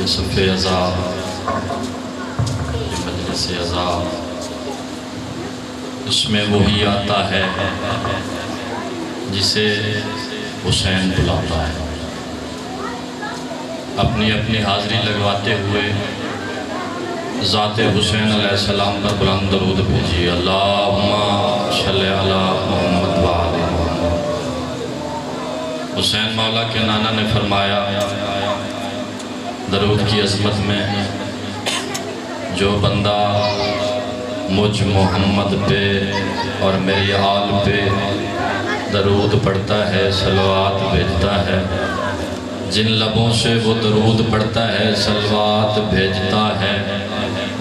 صف عذاب مجلس عذاب، اس میں وہی آتا ہے جسے حسین بلاتا ہے۔ اپنی اپنی حاضری لگواتے ہوئے ذات حسین علیہ السلام پر بلند درود بھیجیے۔ اللہم صلی علی محمد و آل محمد۔ حسین مولا کے نانا نے فرمایا درود کی عظمت میں، جو بندہ مجھ محمد پہ اور میری آل پہ درود پڑھتا ہے، صلوات بھیجتا ہے، جن لبوں سے وہ درود پڑھتا ہے، صلوات بھیجتا ہے،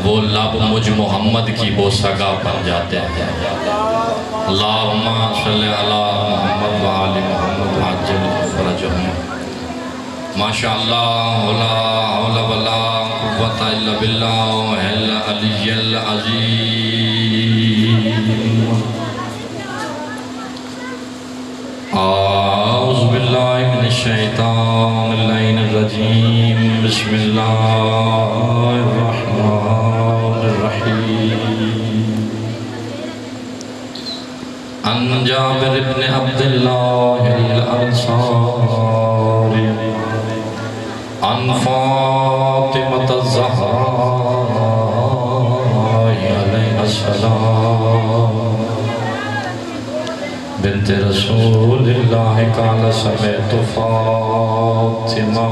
وہ لب مجھ محمد کی بوسگاہ بن جاتے ہیں۔ اللہم صلی علی محمد و آل محمد عجل فرجہم۔ ماشاءاللہ لا حول ولا قوة الا باللہ العلی العظیم۔ اعوذ باللہ من الشیطان اللعین الرجیم، بسم اللہ الرحمن الرحیم۔ عن جابر بن عبداللہ الانصاری عن فاطمة الزہراء علیہ السلام بنت رسول اللہ قال سمعت فاطمہ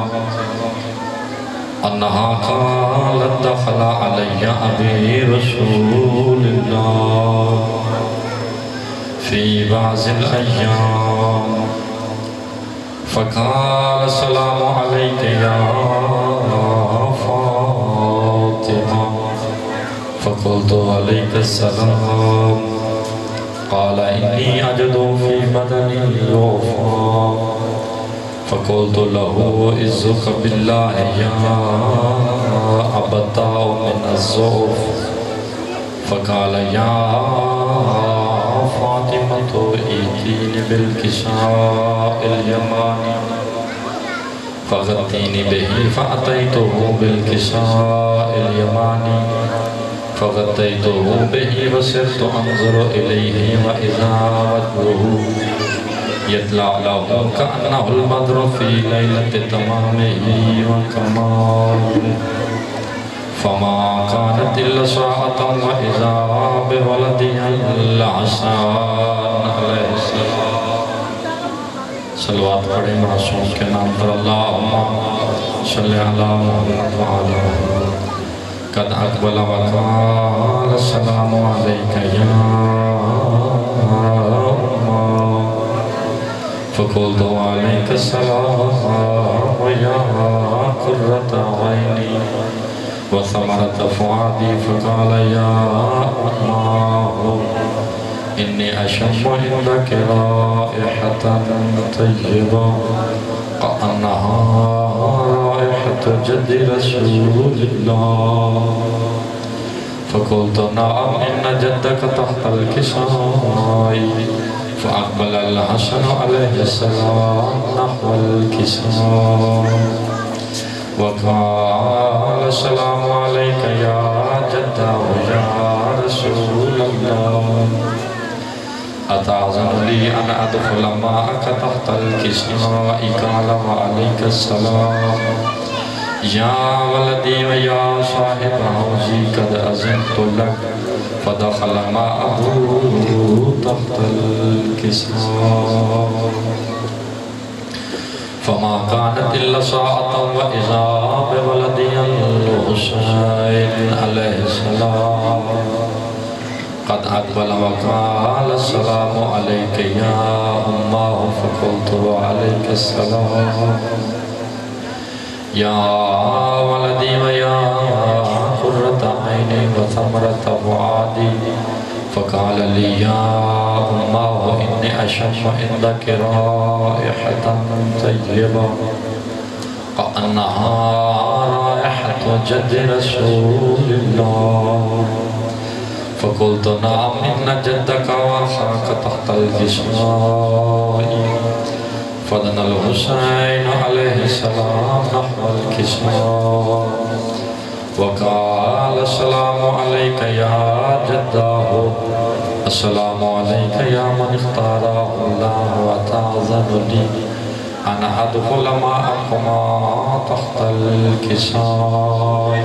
انہا قالت دخل علی ابی رسول اللہ فی بعض الایام فقال السلام علیک یا فاطمہ فقلت علیک السلام قال انی اجد فی بدنی ضعفا فقلت له اعوذ باللہ یا ابتاء من الضعف فقال یا فاطمة ائتینی بالکساء الیمانی فغطینی بہی فأتیته بالکساء الیمانی فغطیته بہی وصرت انظر الیہ وإذا وجهه يطلع له كأنه البدر في ليلة تمامه وكماله فما كانت إلا ساعة وإذا بولدي الحسن علیہ السلام۔ صلوات پڑھیں معصوم کے نام پر۔ اللہم صلی علی محمد و آل محمد۔ قد اقبل وقال السلام علیک یا امہ فقلت علیک السلام یا قرۃ عینی وثمرۃ فؤادی فقال یا امہ انی اشم عندک رائحة طیبہ کأنہا رائحة جد رسول اللہ فقلت نعم ان جدک تحت الکساء فاقبل الحسن علیہ السلام نحو الکساء وقال السلام علیک یا جدہ یا رسول اللہ اتعظم لی ان ادخل معک تحت الکساء قال وعلیک السلام یا ولدی و یا صاحب حوزی قد اذنت لک فدخل معه تحت الکساء فما كانت إلا ساعة وإذا بولدي الحسين عليه السلام قد أقبل وقال السلام عليك يا أمه فقلت وعليك السلام يا ولدي ويا قرة عيني وثمرة فؤادي فقال لي يا أمه إني أشم عندك رائحة طيبة كأنها رائحة جد رسول الله فقلت نعم إن جدك وأخاك تحت الكساء فدنا الحسين عليه السلام نحو الكساء وقال السلام عليك يا جداه السلام عليك يا من اختاره الله وتعزن لي أنا أدخل معكما تحت الكساء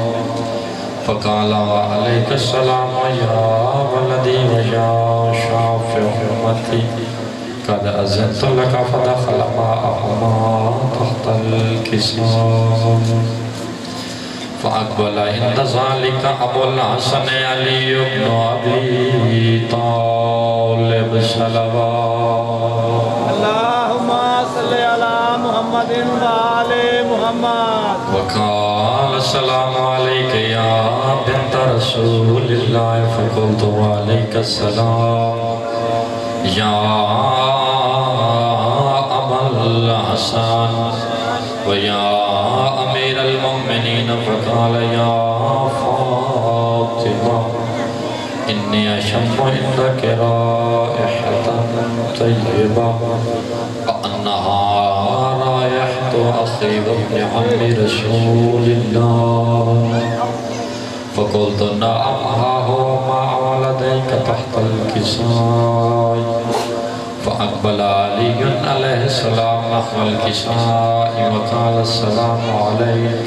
فقال وعليك السلام يا ولدي ويا شافع أمتي قد أذنت لك فدخل معهما تحت الكساء فأقبل عند ذلك أبو الحسن علي بن أبي طالب صلوات اللهم صل على محمد وآل محمد وقال السلام عليك يا بنت رسول الله فقلت وعليك السلام يا أبا الحسن ويا أمير المؤمنين فقال يا فاطمة إني أشم عندك رائحة طيبة وأنها رائحة أخي وابن عم رسول الله فقلت نعم ها هو مع ولديك تحت الكساء فأقبل علي عليه السلام نحو الكساء وقال السلام عليك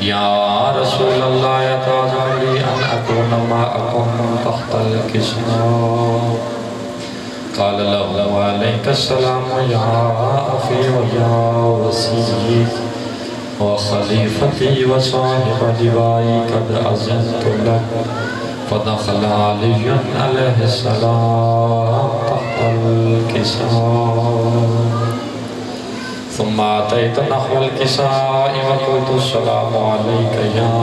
يا رسول الله يتعظم لي أن أكون معكم تحت الكساء قال له وعليك السلام يا أخي ويا وسيدي وخليفتي وصاحب لوائي قد أذنت لك فدخل علي عليه السلام تحت الكساء ثم أتيت نحو الكساء وقلت السلام عليك يا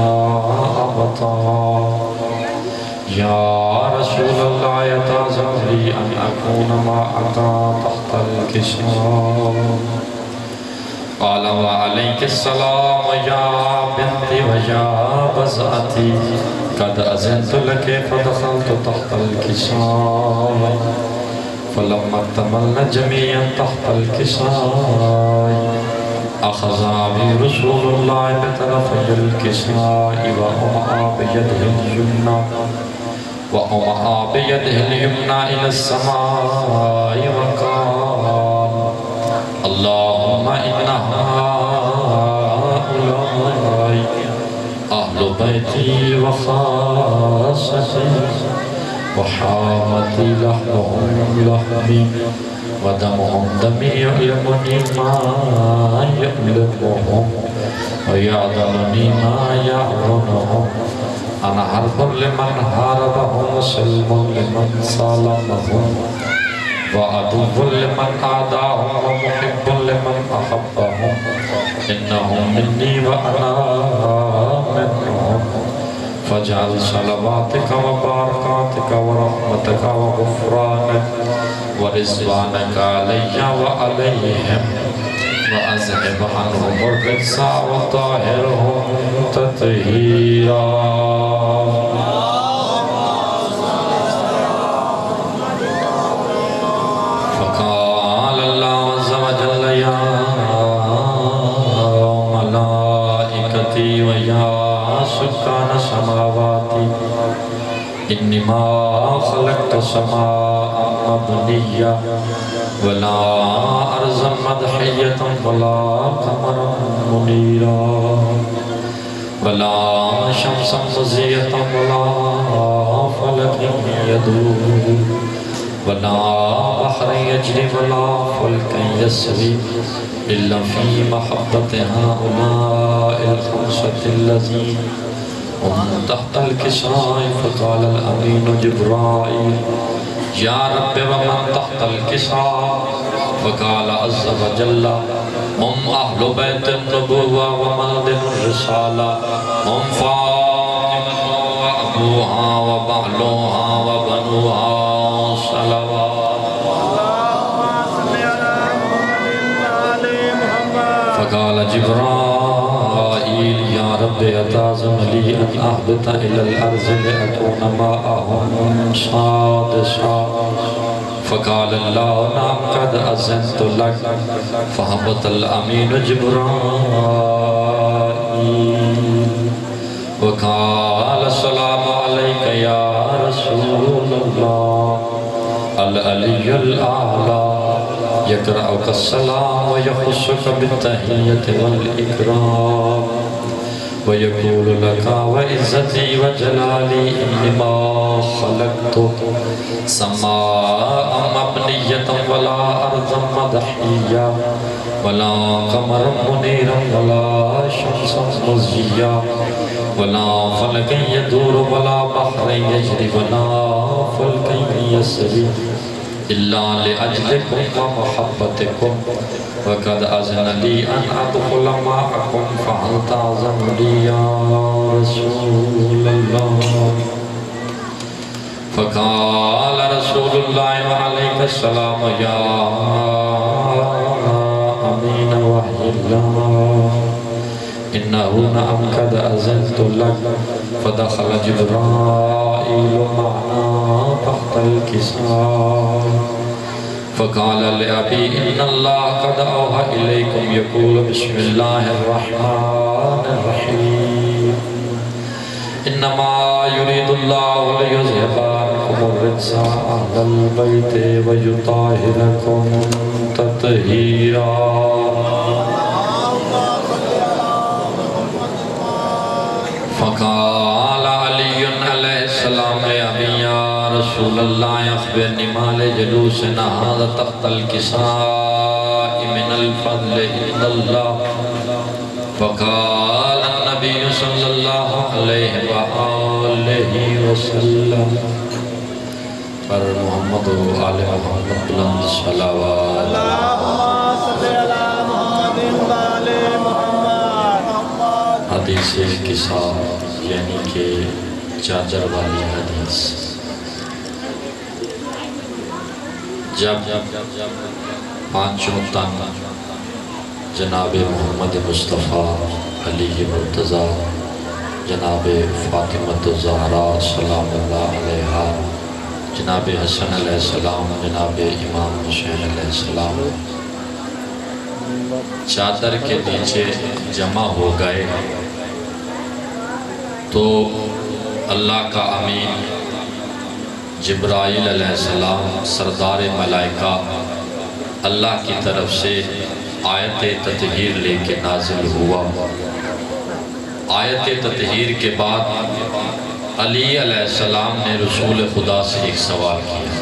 أبتا يا رسول الله يتعظم لي أن أكون معك تحت الكساء قال وعليك السلام يا بنتي ويا بزأتي قد أذنت لك فدخلت تحت الكساء فلما اكتملنا جميعا تحت الكساء أخذ أبي رسول الله بطرفي الكساء وأمعى بيده اليمنى إلى السماء وقال اللهم إن هؤلاء أهل بيتي وخاصتي وحامتي لحمهم لحمي ودمهم دمي يؤلمني ما يؤلمهم ويعذرني ما يعذرهم أنا حرب لمن حاربهم وسلم لمن سالمهم وعدو لمن عاداهم ومحب لمن أحبهم إنهم مني وأنا منهم فاجعل صلواتك وبركاتك ورحمتك وغفرانك ورضوانك علي وعليهم وأذهب عنهم الرجس وطهرهم تطهيرا فقال الله عز وجل يا ملائكتي ويا سكان سماواتي إني ما خلقت سماء مبنية ولا أرضا مدحية ولا قمرا منيرا ولا شمسا مضية ولا فلكا يدور ولا بحر يجري ولا فلكا يسري إلا في محبة هؤلاء الخمسة الذين هم تحت الكساء فقال الأمين جبرائيل يا رب ومن تحت الكساء فقال عز وجل هم أهل بيت النبوة ومنزل الرسالة هم فاطمة وأبوها وبعلها وبنوها صلوات فقال جبرائيل يا رب أتعظم لي أن أهبط إلى الأرض لأكون معهم سادسا فقال اللہ نعم قد أذنت لك فهبط الأمين جبرائيل وقال السلام عليك يا رسول الله العلي الأعلى يقرأك السلام ويخصك بالتحية والإكرام ويقول لك وعزتي وجلالي إنما خلقت سماء مبنية ولا أرض مدحية ولا قمر منيرا ولا شمسا مزيا ولا فلك يدور ولا بحر يجري ولا فلك يسري إلا لأجلكم ومحبتكم وقد أذن لي أن أدخل معكم فهل تعظم لي يا رسول الله فقال رسول الله وعليك السلام يا أمين وحي الله إنه نعم قد أذنت لك فدخل جبرائيل معنا تحت الكساء فقال لأبي إن الله قد أوحى إليكم يقول بسم الله الرحمن الرحيم إنما يريد الله ليذهب عنكم الرجس أهل البيت ويطهركم تطهيرا فقال علي عليه السلام لأبي يا رسول الله أخبرني ما لجلوسنا هذا تحت الكساء من الفضل عند الله فقال النبي صلى الله عليه وآله وسلم پر محمد و آل محمد بلند صلوات اللهم صل على محمد وآل محمد حدیث کساء یعنی کہ چادر والی حدیث جب پانچوں تن جناب محمد مصطفیٰ علی مرتضیٰ جناب فاطمۃ الزہراء سلام اللہ علیہا جناب حسن علیہ السلام جناب امام حسین علیہ السلام چادر کے نیچے جمع ہو گئے تو اللہ کا امین جبرائیل علیہ السلام سردار ملائکہ اللہ کی طرف سے آیت تطہیر لے کے نازل ہوا آیت تطہیر کے بعد علی علیہ السلام نے رسول خدا سے ایک سوال کیا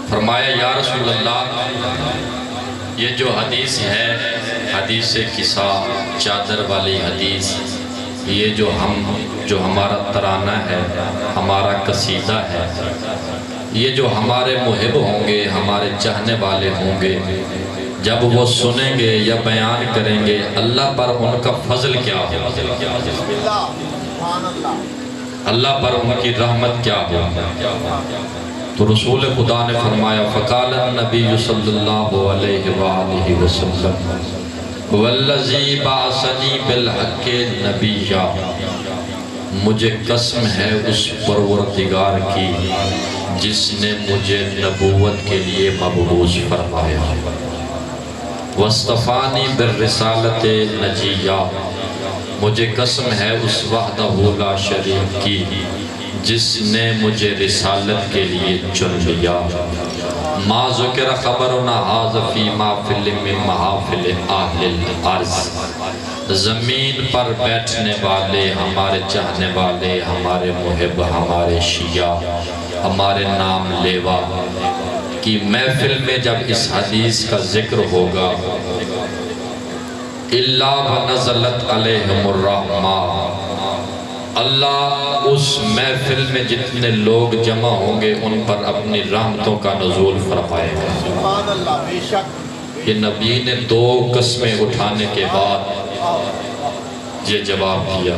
فرمایا یا رسول اللہ یہ جو حدیث ہے حدیث کساء چادر والی حدیث یہ جو ہمارا ترانہ ہے ہمارا قصیدہ ہے یہ جو ہمارے محب ہوں گے ہمارے چاہنے والے ہوں گے جب وہ سنیں گے یا بیان کریں گے اللہ پر ان کا فضل کیا ہو اللہ پر ان کی رحمت کیا ہو تو رسول خدا نے فرمایا فقال النبی صلی اللہ علیہ وآلہ وسلم والذی بعثنی بالحق نبیہ مجھے قسم ہے اس پروردگار کی جس نے مجھے نبوت کے لیے مبعوث فرمایا واصطفانی بالرسالت نجیہ مجھے قسم ہے اس وحدہ لا شریک کی جس نے مجھے رسالت کے لیے چن لیا ما ذکر خبرنا ھذا فی محفل من محافل اہل الارض زمین پر بیٹھنے والے ہمارے چاہنے والے ہمارے محب ہمارے شیعہ ہمارے نام لیوا کی محفل میں جب اس حدیث کا ذکر ہوگا اللہ ونزلت علیہم الرحمہ اللہ اس محفل میں جتنے لوگ جمع ہوں گے ان پر اپنی رحمتوں کا نزول فرمائے گا یہ نبی نے 2 قسمیں اٹھانے کے بعد یہ جواب دیا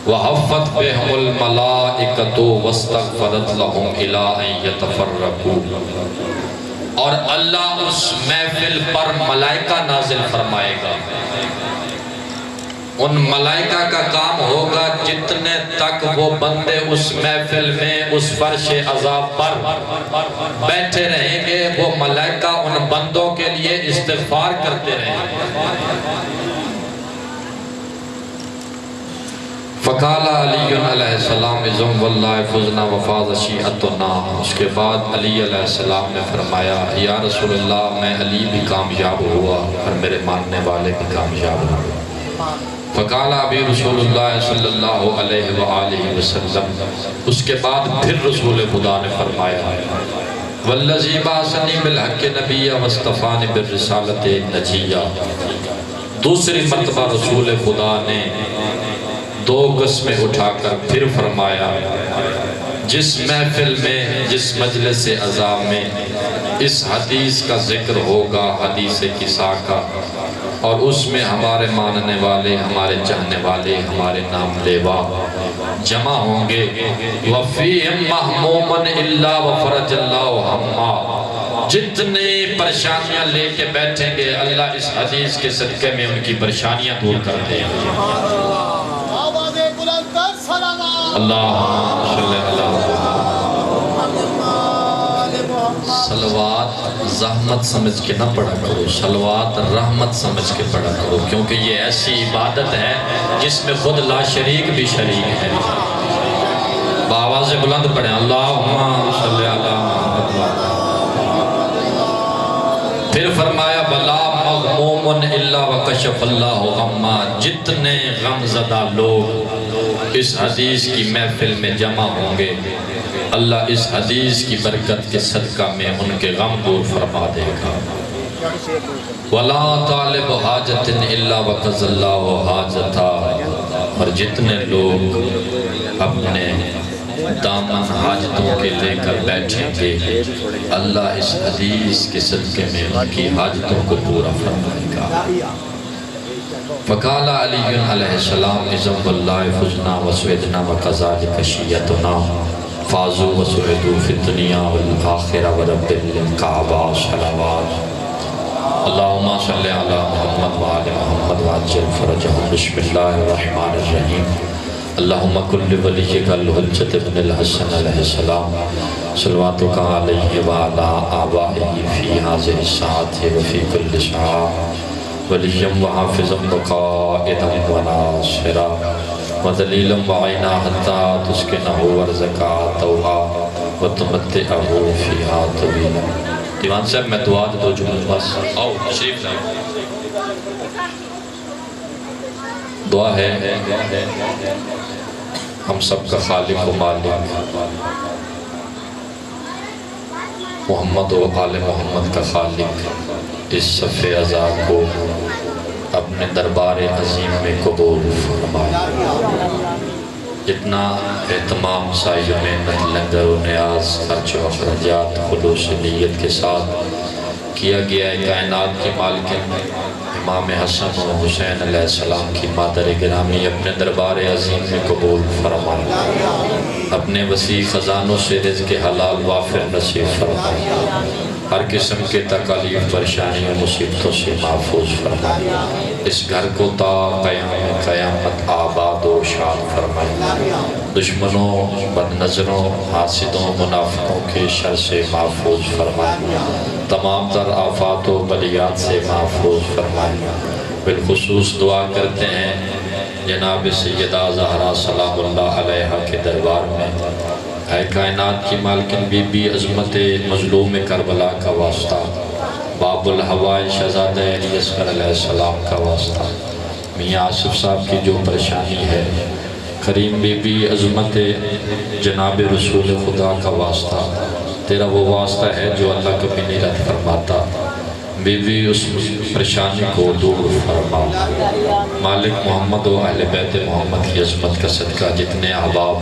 وَحَفَّتْ بِهُمُ الْمَلَائِكَةُ وَاسْتَغْفَرَتْ لَهُمْ إِلَىٰ أَن يَتَفَرَّقُوا اور اللہ اس محفل پر ملائکہ نازل فرمائے گا ان ملائکہ کا کام ہوگا جتنے تک وہ بندے اس محفل میں اس فرش عذاب پر بیٹھے رہیں گے، وہ ملائکہ ان بندوں کے لیے استغفار کرتے رہیں گے۔ فقال علی علیہ السلام ازم واللہ فزنا وفاظ شیعتنا۔ اس کے بعد علی علیہ السلام نے فرمایا یا رسول اللہ میں علی بھی کامیاب ہوا اور میرے ماننے والے بھی کامیاب ہوا۔ فقال ابی رسول اللہ صلی اللہ علیہ وآلہ وسلم۔ اس کے بعد پھر رسول خدا نے فرمایا والذی بعثنی بالحق نبی واصطفانی بالرسالۃ نجیہ۔ دوسری مرتبہ رسول خدا نے دو قسمیں اٹھا کر پھر فرمایا جس محفل میں، جس مجلس عزا میں اس حدیث کا ذکر ہوگا، حدیث کسا کا، اور اس میں ہمارے ماننے والے، ہمارے چاہنے والے، ہمارے نام لیوا جمع ہوں گے، وَفِيهِمْ مَحْمُومًا إِلَّا وَفَرَجَ اللَّهُ هَمَّا۔ جتنے پریشانیاں لے کے بیٹھیں گے اللہ اس حدیث کے صدقے میں ان کی پریشانیاں دور کر دیں گے۔ اللہ صلی اللہ صلوات زحمت سمجھ کے نہ پڑھا کرو، صلوات رحمت سمجھ کے پڑھا کرو، کیونکہ یہ ایسی عبادت ہے جس میں خود لا شریک بھی شریک ہے۔ بآواز بلند پڑھیں اللہم صلی اللہ محمد۔ پھر فرمایا بلا مغموم الا وکشف اللہ غما۔ جتنے غم زدہ لوگ اس حدیث کی محفل میں جمع ہوں گے اللہ اس حدیث کی برکت کے صدقہ میں ان کے غم دور فرما دے گا۔ وَلَا طَالِبُ حَاجَةٍ إِلَّا وَقَضَى اللَّهُ حَاجَتَهُ۔ اور جتنے لوگ اپنے دامن حاجتوں کے لے کر بیٹھیں گے اللہ اس حدیث کے صدقے میں ان کی حاجتوں کو پورا فرمائے گا۔ فقال علی علیہ السلام اذن واللہ فزنا وسعدنا وکذالک شیعتنا فازوا وسعدوا فی الدنیا والآخرہ ورب الکعبہ صلوات۔ اللہم صلی علی محمد وآل محمد وعجل فرجہم۔ بسم اللہ الرحمن الرحیم۔ اللہم کل ولیک الحجت ابن الحسن علیہ السلام صلواتک علیہ وعلا آبائہ فی حاضر الساعت وفی کل ساعت ولیم وحافظم وقائدم وناصرہ ودلیلم وعینا حتی تسکنہو ورزکاتوہا وتمتعہو فیہا طویلا۔ دیوان صاحب میں دعا دو جملے بس آؤ شریف لائیں۔ دعا ہے ہم سب کا خالق و مالک محمد و آل محمد کا خالق اس صف عزا کو اپنے دربار عظیم میں قبول فرمائے۔ جتنا اہتمام سائے محنت لنگر و نیاز خرچ و اخراجات خلوص نیت کے ساتھ کیا گیا ہے کائنات کی مالکن امام حسن و حسین علیہ السلام کی مادر گرامی اپنے دربار عظیم میں قبول فرمائے۔ اپنے وسیع خزانوں سے رزق حلال وافر نصیب فرمائے۔ ہر قسم کے تکالیف پریشانی و مصیبتوں سے محفوظ فرمائے۔ اس گھر کو تا قیامت آباد و شاد فرمائے۔ دشمنوں، بد نظروں، حاسدوں، منافقوں کے شر سے محفوظ فرمائے۔ تمام تر آفات و بلیات سے محفوظ فرمائے۔ بالخصوص دعا کرتے ہیں جناب سیدہ زہرا سلام اللہ علیہ کے دربار میں اے کائنات کی مالکن بی بی عظمت مظلوم کربلا کا واسطہ، باب الہوائے شہزادہ علی اصغر علیہ السلام کا واسطہ، میاں آصف صاحب کی جو پریشانی ہے، کریم بی بی عظمت جناب رسول خدا کا واسطہ، تیرا وہ واسطہ ہے جو اللہ کبھی نہیں رد فرماتا، بی بی اس پریشانی کو دور فرما۔ مالک محمد و اہل بیت محمد کی عظمت کا صدقہ جتنے احباب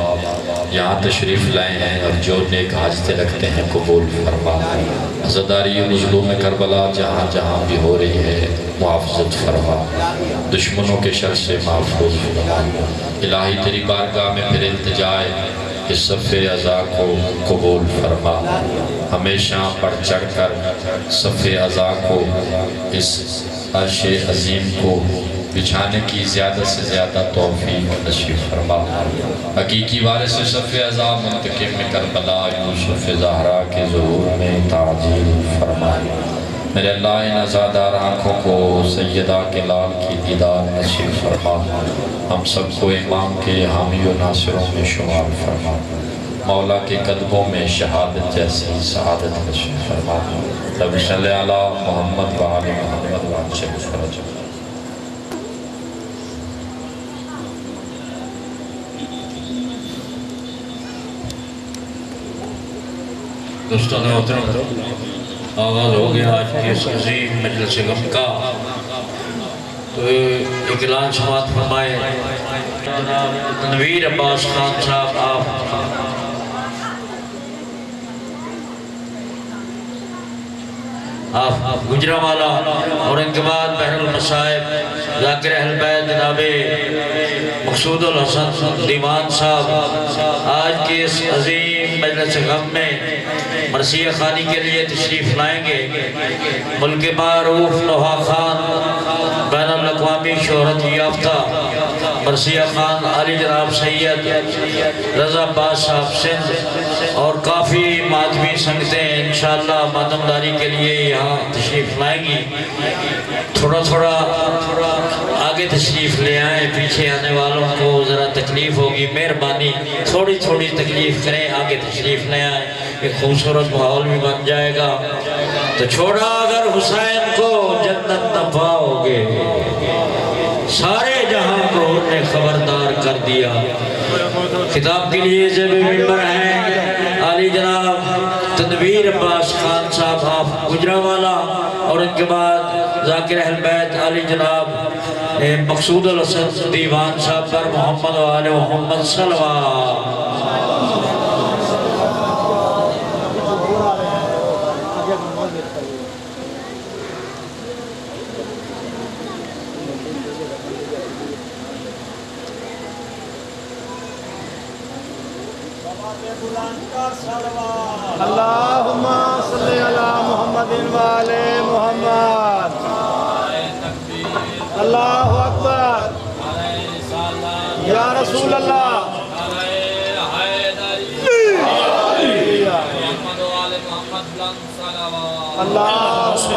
یہاں تشریف لائے ہیں اور جو نیک حاجتیں رکھتے ہیں قبول فرما۔ عزاداری مظلوم کربلا جہاں جہاں بھی ہو رہی ہے محافظت فرما، دشمنوں کے شر سے محفوظ فرما۔ الہی تیری بارگاہ میں پھر التجائے اس صف عزا کو قبول فرما۔ ہمیشہ بڑھ چڑھ کر صف عزا کو اس عرش عظیم کو بچھانے کی زیادہ سے زیادہ توفیق نصیب فرما۔ حقیقی وارث صف اعظم منتقم کربلا یوسف زہرا کے ظہور میں تعجیل فرما۔ میرے اللہ ان عزادار آنکھوں کو سیدہ کے لال کی دیدار نصیب فرما۔ ہم سب کو امام کے حامی و ناصروں میں شمار فرما۔ مولا کے قدموں میں شہادت جیسی سعادت نصیب فرما۔ رب صلی علی محمد و آل محمد و عجل فرج۔ دوستان محترم، آغاز ہو گیا آج کے اس عظیم مجلس غم کا، تو ایک اعلان سماعت فرمائے۔ جناب تنویر عباس خان صاحب آپ گجرانوالہ، اور ان کے بعد بحر المصائب ذاکر اہل بیت جناب مقصود الحسن دیوان صاحب آج کے اس عظیم مجلس غم میں مرثیہ خوانی کے لیے تشریف لائیں گے۔ ملک معروف نوحہ خان، بین الاقوامی شہرت یافتہ مرثیہ خان علی جناب سید رضا عباس صاحب سندھ، اور کافی ماتمی سنگتیں انشاءاللہ ماتمداری کے لیے یہاں تشریف لائیں گی۔ تھوڑا آگے تشریف لے آئیں، پیچھے آنے والوں کو ذرا تکلیف ہوگی، مہربانی تھوڑی تکلیف کریں، آگے تشریف لے آئیں، ایک خوبصورت ماحول بھی بن جائے گا۔ تو چھوڑا اگر حسین کو جنت نہ پاؤ گے، سارے جہاں کو انہیں خبردار کر دیا۔ خطاب کے لیے جب ممبر ہیں علی جناب تنویر عباس خان صاحب آپ گجرانوالہ، اور ان کے بعد ذاکر اہل بیت علی جناب مقصود الحسن دیوان صاحب پر محمد و آل محمد صلوات۔ اللہم صلی علی محمد و آل محمد۔ اللہ اکبر، یا رسول اللہ۔ اللہم صلی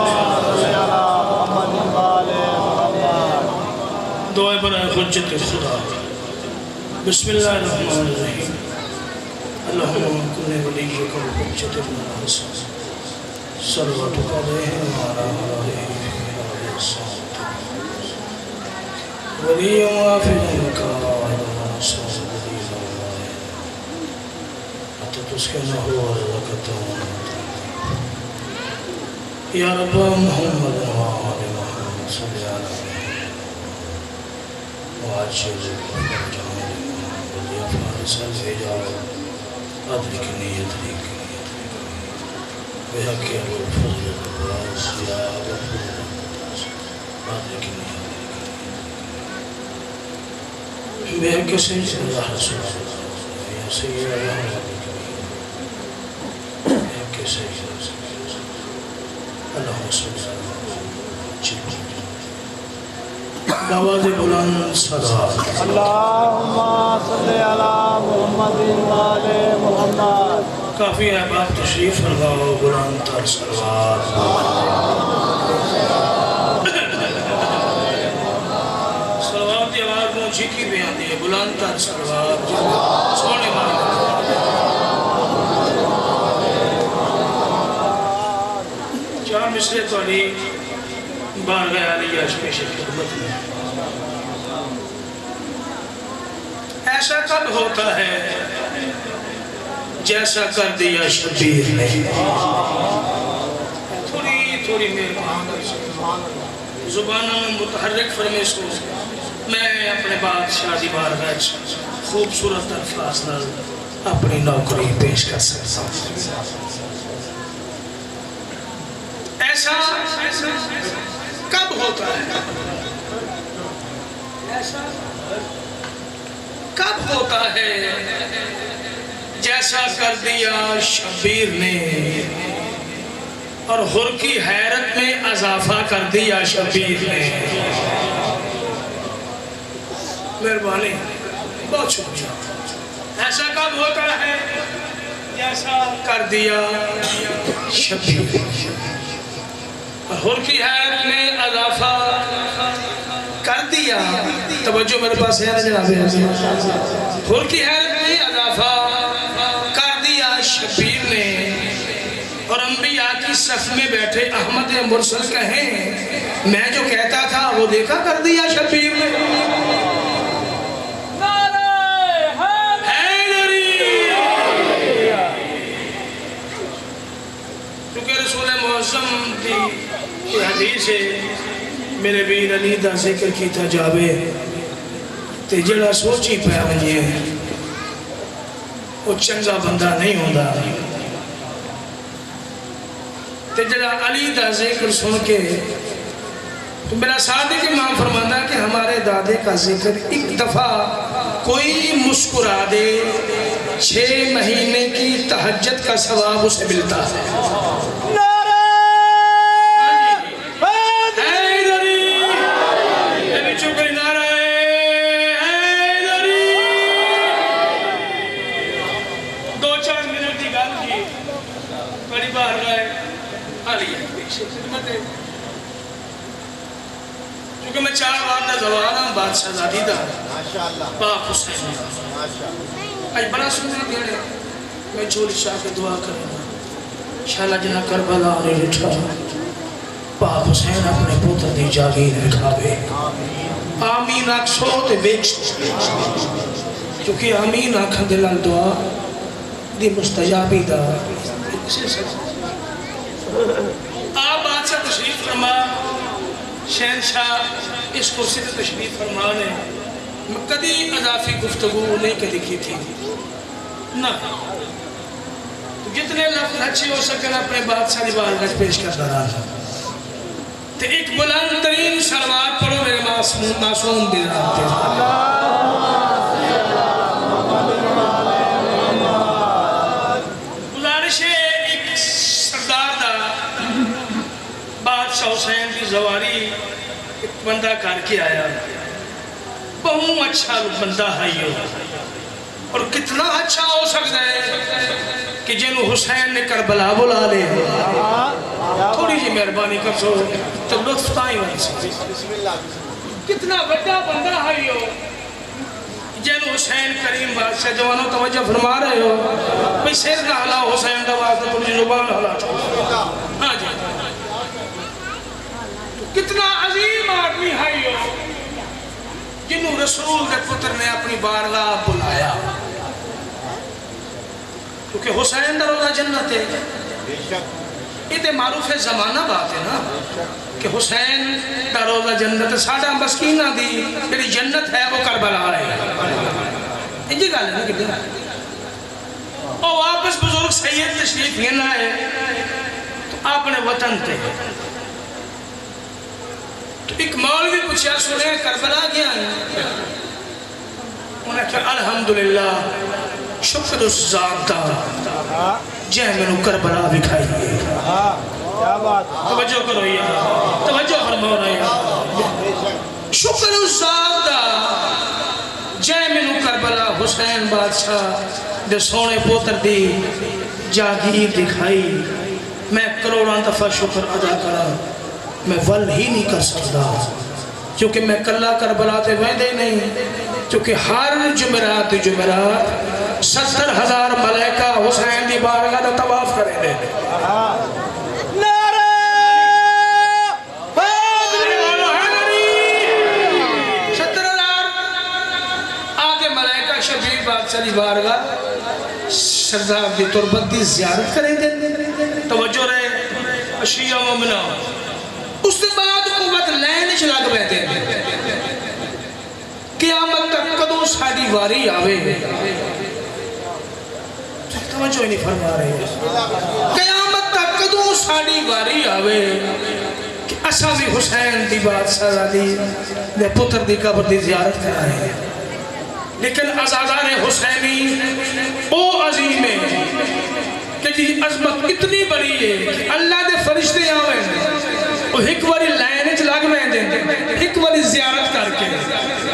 علی محمد و آل محمد۔ دعائے برائے حجت خدا۔ بسم اللہ الرحمن الرحیم۔ اللہم کن ولیکم حجت ابن حسن صلواتک علیہ وعلا آلہ وصحبہ ولی وافد کا صلی اللہ علیہ حتی تسکنہ ورکتہ یا رب محمد وآل محمد صلی اللہ علیہ وعجل جہاں محمد یا فارس الحجاب أدركني يدركني بحق الفضل الراس يا غفور أدركني بحق سيد الله رسول الله يا سيد الله بحق سيد اللهم صل على آواز بلند صلوات۔ اللہم صلی علی محمد و آل محمد۔ کافی احباب تشریف فرماؤ، بلند تر صلوات۔ صلوات کی آواز اونچی کی بھی آتی ہے، بلند تر صلوات سونے مالک۔ چار مصرے تو علی بارگاہ علیہ پیش خدمت میں۔ ایسا کب ہوتا ہے جیسا کر دیا شبیر نے۔ تھوڑی زبانوں متحرک فرمیش کو میں اپنے بادشاہ دی بارگاہ خوبصورت الفاظ نال اپنی نوکری پیش کر سکتا ہوں۔ ایسا کب ہوتا ہے، ایسا کب ہوتا ہے جیسا کر دیا شبیر نے، اور حر کی حیرت میں اضافہ کر دیا شبیر نے۔ مہربانی بہت شکریہ ایسا کام ہوتا ہے جیسا کر دیا شبیر اور حر کی حیرت میں اضافہ کر دیا توجہ میرے پاس ہے جناب حر کی حیرت میں اضافہ کر دیا شبیر نے اور انبیاء کی صف میں بیٹھے احمد مرسل کہیں میں جو کہتا تھا وہ دیکھا کر دیا شبیر نے چونکہ رسول معظم کی حدیث ہے میرے بیر علی دا ذکر کی تھا جاوے تے جڑا سوچی پہ آنجئے وہ چنگا بندہ نہیں ہوندہ تے جڑا علی دا ذکر سن کے تو میرا صادق امام فرمانا کہ ہمارے دادے کا ذکر ایک دفعہ کوئی مسکرا دے 6 مہینے کی تہجد کا ثواب اسے ملتا ہے کیونکہ میں 4 بار دا زوار ہوں بادشاہ زادی دا پاک حسین آج بڑا سننے دینے میں جھولی شاہ کے دعا کرنا شالا جنہ کربلا آرے لٹھا پاک حسین اپنے پوتر دی جاگیر رکھاوے آمین اکسو تے بیچ کیونکہ آمین آکھن دلال دعا دی مستجابی دا آپ بادشاہ تشریف فرما شہنشاہ اس کرسی سے تشریف فرمانے میں کدی اضافی گفتگو نہیں کدی کی تھی نہ جتنے لفظ اچھے ہو سکن اپنے بادشاہ دی بارگاہ پیش کرتا رہا تو ایک بلند ترین سلوات پڑھو میرے معصوم دل گزارش ہے ایک سردار دا بادشاہ حسین کی زواری ایک بندہ کر کے آیا بہت اچھا بندہ ہے اور کتنا اچھا ہو سکتا ہے کہ جنہوں حسین نے کربلا بلا لے تھوڑی جی مہربانی کر سو تو لطف تائیں ہوئی سکتی کتنا بڑا بندہ ہے جنہوں حسین کریم بادشاہ جوانوں توجہ فرما رہے ہو بھئی سیر نہ حلا حسین دا واسطہ تھوڑی زبان حلا ہاں جی کتنا عظیم آدمی ہے جنہوں رسول دے پتر نے اپنی بارگاہ بلایا کیونکہ حسین دا روزہ جنت ہے یہ تے معروف زمانہ بات ہے نا کہ حسین دا روزہ جنت ہے ساڑھا مسکینہ دی تیری جنت ہے وہ کربلا ہے انجی گالے نا کتنا اور واپس بزرگ سید تشریف گھنا ہے تو آپ نے وطن تے تو ایک مولوی پوچھا سنے کربلا گیا ہے انہیں کہا الحمدللہ شکر اس ذات دا جہ میں نو کربلا بکھائی ہے توجہ کرو یہ توجہ فرماؤ رہے شکر اس ذات دا جہ میں نو کربلا حسین بادشاہ دے سونے پوتر دی جاگیر دکھائی میں کروڑاں دفعہ شکر ادا کرا میں ول ہی نہیں کر سکتا کیونکہ میں کلہ کربلا تے ویندے نہیں کیونکہ ہر جمعرات 70,000 ملائکہ حسین دی بارگاہ دا طواف کرے دے نعرہ حیدری 70,000 آگے ملائکہ شبیر بادشاہ دی بارگاہ سردار دی تربت دی زیارت کرے دے توجہ رہے اشیاء مومنہ اس کے بعد قوت لین چلاک بیتے ہیں قیامت تک کدوں ساڑی واری آوے توجہ نہیں فرما رہے قیامت تک کدوں ساڑی واری آوے کہ اسا بھی حسین دی بادشاہ دی دے پتر دی قبر دی زیارت کرائے لیکن ازادار حسینی او عظیم ہے کہ جی عظمت اتنی بڑی ہے کہ اللہ دے فرشتے آوے وہ ایک باری لائن چ لگ میں دیں ایک باری زیارت کر کے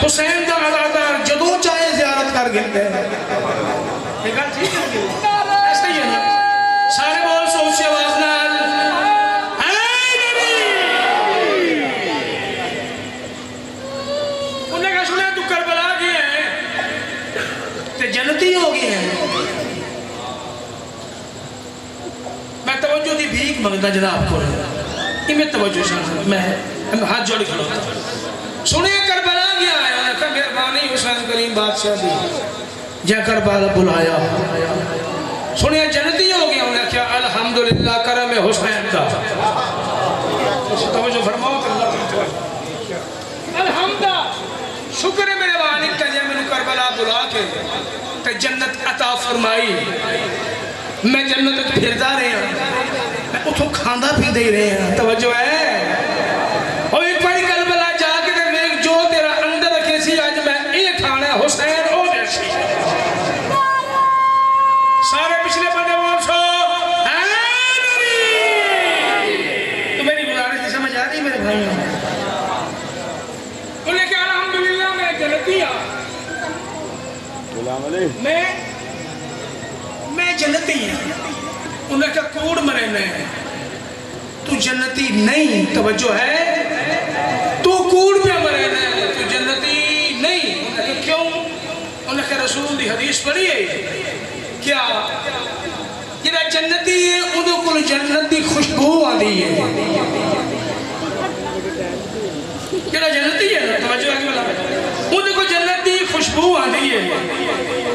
حسین دا آزادہ ہے یہ گل ٹھیک ہے ایسا ہی ہے نا سارے بول سو اچھی آواز نال اے نبی انہیں کہا سنے تو کربلا گئے ہیں تے جنتی ہو گئے ہیں میں توجہ دی بھیک منگتا جناب کو یہ میں توجہ شاہ میں ہاتھ جوڑی کھڑا ہوتا سنیں کربلا گیا ہے انہیں کہا مہربانی حسین کریم بادشاہ دی جا کربلا بلایا سنیں جنتی ہو گیا انہیں کیا الحمدللہ کرم حسین کا توجہ فرماؤ کہ اللہ الحمدہ شکر ہے میرے والد کا جا میں نے کربلا بلا کے تے جنت عطا فرمائی میں جنت پھردا رہے ہیں میں اتھوں کھاندہ بھی دے رہے ہیں توجہ ہے اور ایک بڑی کربلا جا کے دیکھ جو تیرا اندر رکھے سی آج میں یہ کھانا ہے حسین او جیسی سارے پچھلے بندے بول سو اے نبی تو میری گزارش کی سمجھ آ رہی میرے بھائیوں انہیں کہا الحمدللہ میں جنتی ہوں میں جنتی ہوں انہیں کہا کوڑ مرے نہیں تو جنتی نہیں توجہ ہے تو کوڑ پہ مرے نہیں تو جنتی نہیں انہیں کہا کیوں انہیں کہا رسول دی حدیث پڑھی ہے کیا یہ جنتی ہے انہوں کو جنت دی خوشبو آدھی ہے یہ جنتی ہے توجہ ہے انہوں کو جنت دی خوشبو آدھی ہے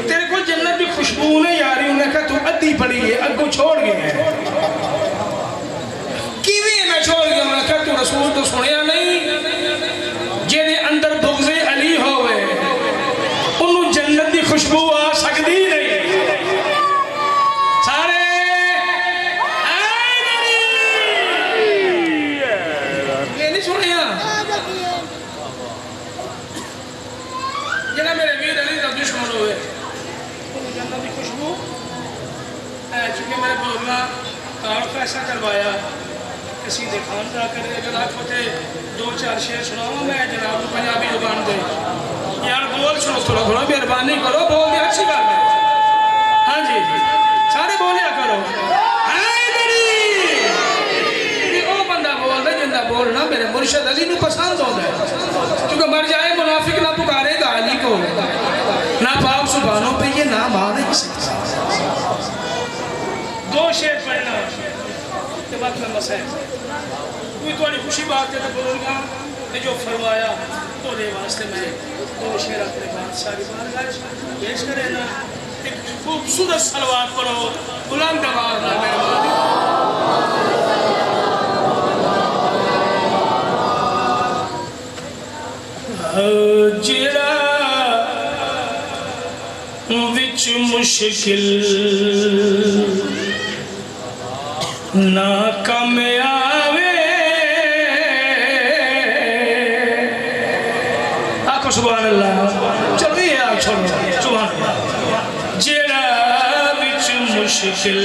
تیرے کو جنت دی خوشبو نہیں آ رہی انہیں کہا تو ادھی پڑی ہے اگو چھوڑ گئے ہیں کیویں میں چھوڑ گیا انہیں کہا تو رسول تو سنیا نہیں جیدے اندر بغض علی ہوئے انہوں جنت دی خوشبو آ سکتی نہیں سارے یہ نہیں سنیا جنہ میرے ویر علی کا دشمن ہوئے جنت کی خوشبو چونکہ میرے بولنا تعارف ایسا کروایا کسی دکھان جا کر جناب ہوتے دو چار شعر سناؤں میں جناب پنجابی زبان دے یار بول سنو تھوڑا تھوڑا مہربانی کرو بول دیا اچھی بات ہے ہاں جی سارے بولیا کرو یہ او بندہ بول دے جندہ بولنا میرے مرشد علی نو پسند ہو گئے کیونکہ مر جائے منافق نہ پکارے گا علی کو نہ پاک سبحانوں پہ یہ نام آ نہیں سکتا دو شعر پڑھنا کے بعد میں مسئلہ کوئی توڑی خوشی بات ہے تو بولوں گا کہ جو فرمایا تو دے واسطے میں دو شعر اپنے بات ساری بارگاہ پیش کرے نا ایک خوبصورت صلوات پڑھو بلند آواز نہ مہربانی جڑا وچ مشکل نہ کم آوے آکھو سبحان اللہ چلو یہ آگ چھوڑو سبحان اللہ جڑا وچ مشکل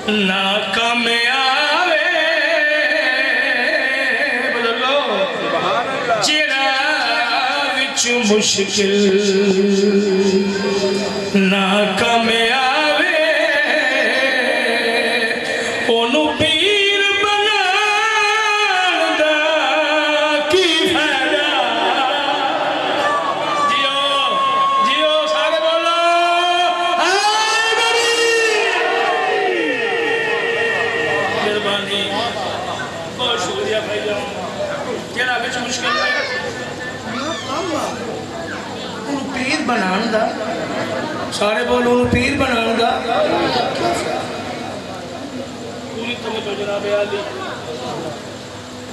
نہ کم آوے بدلو جڑا وچ مشکل نہ کم آوے سارے بولو پیر بنان دا پوری توجہ جناب عالی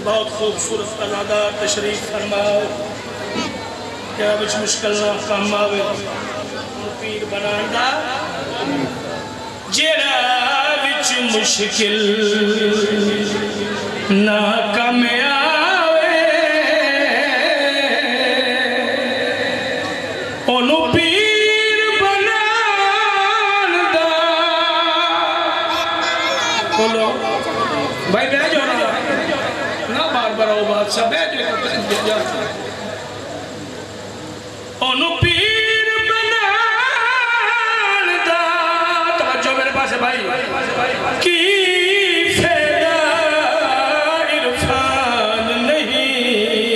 بہت خوبصورت علادہ تشریف فرماؤ کیا بچ مشکل نہ کام آوے پیر بنان دا جیڑا بچ مشکل نہ کام آوے انہوں بھائی بیٹھ جاؤ نہ بار بار آؤ بادشاہ بیٹھ جاؤ انہوں پیر بنان دا توجہ میرے پاس ہے بھائی کی فیدہ عرفان نہیں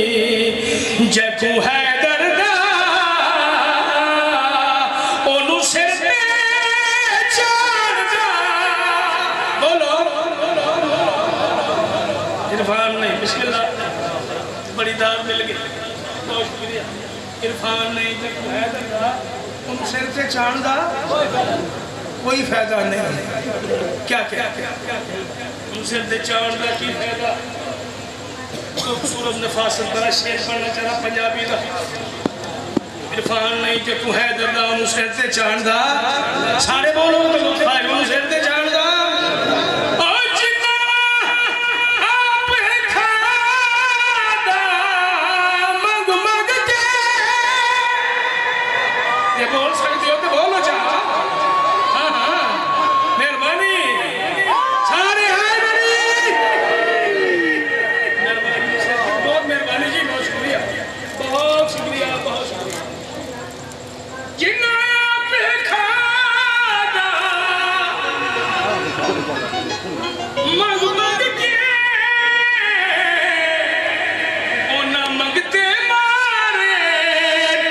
جے کو حیدر دا انہوں سے چار دا بولو عرفان نہیں بسم اللہ بڑی دار مل گئی بہت شکریہ عرفان نہیں جب حیدر دا ان سر سے چاند دا کوئی فائدہ نہیں کیا ان سر سے چاند دا کی فائدہ خوبصورت نفاست برا شیر پڑھنا چاہا پنجابی دا عرفان نہیں جب حیدر دا ان سر سے چاند دا سارے بولو تو ان سر سے چاند دا بول سکتے ہو تو بولو چاہا ہاں ہاں مہربانی سارے حیدری مہربانی بہت مہربانی جی بہت شکریہ بہت شکریہ بہت شکریہ جنہ پہ کھادا مگ مگ کے اونا مگتے مارے